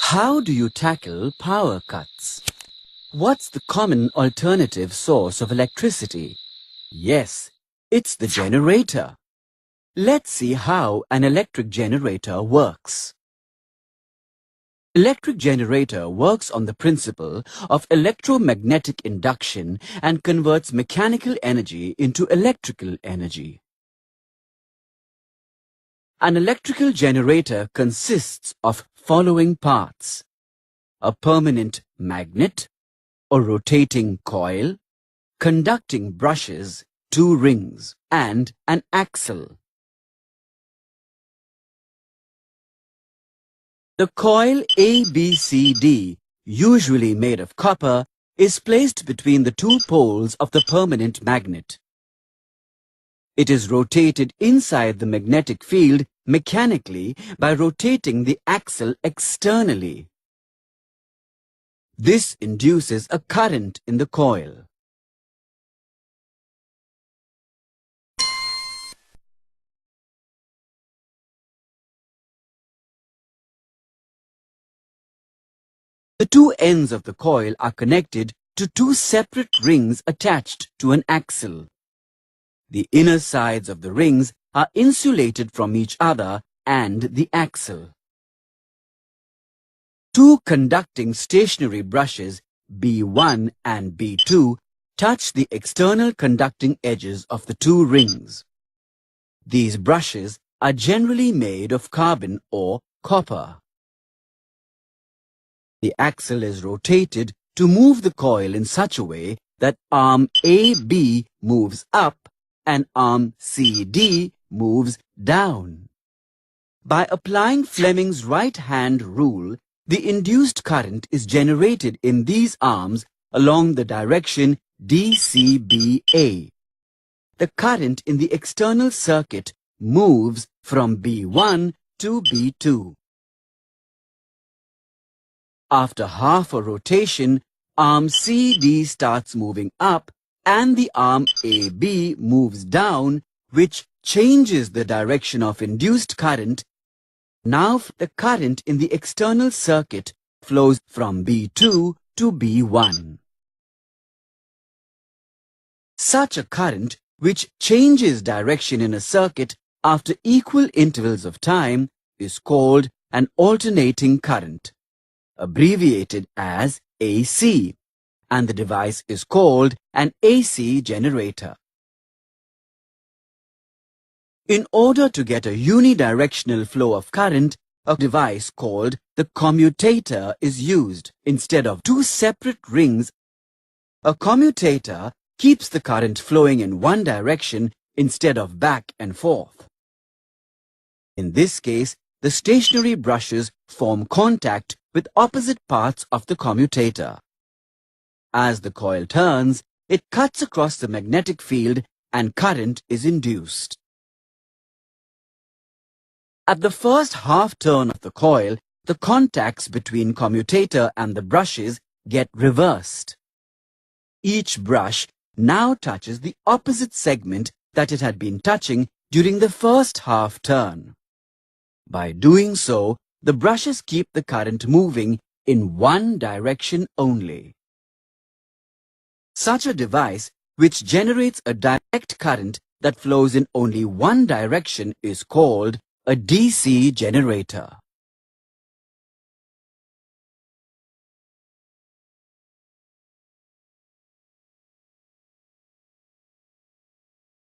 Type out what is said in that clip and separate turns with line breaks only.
How do you tackle power cuts? What's the common alternative source of electricity? Yes, it's the generator. Let's see how an electric generator works. Electric generator works on the principle of electromagnetic induction and converts mechanical energy into electrical energy. An electrical generator consists of following parts: a permanent magnet, a rotating coil, conducting brushes, 2 rings, and an axle. The coil ABCD, usually made of copper, is placed between the 2 poles of the permanent magnet. It is rotated inside the magnetic field mechanically by rotating the axle externally. This induces a current in the coil. The 2 ends of the coil are connected to 2 separate rings attached to an axle. The inner sides of the rings are insulated from each other and the axle. 2 conducting stationary brushes, B1 and B2, touch the external conducting edges of the 2 rings. These brushes are generally made of carbon or copper. The axle is rotated to move the coil in such a way that arm AB moves up and arm CD moves down. By applying Fleming's right-hand rule, the induced current is generated in these arms along the direction DCBA. The current in the external circuit moves from B1 to B2. After half a rotation, arm CD starts moving up and the arm AB moves down, which changes the direction of induced current. Now the current in the external circuit flows from B2 to B1. Such a current, which changes direction in a circuit after equal intervals of time, is called an alternating current, abbreviated as AC, and the device is called an AC generator. In order to get a unidirectional flow of current, a device called the commutator is used instead of 2 separate rings. A commutator keeps the current flowing in one direction instead of back and forth. In this case, the stationary brushes form contact with opposite parts of the commutator. As the coil turns, it cuts across the magnetic field and current is induced. At the first half turn of the coil, the contacts between commutator and the brushes get reversed. Each brush now touches the opposite segment that it had been touching during the first half turn. By doing so, the brushes keep the current moving in one direction only. Such a device, which generates a direct current that flows in only one direction, is called a DC generator.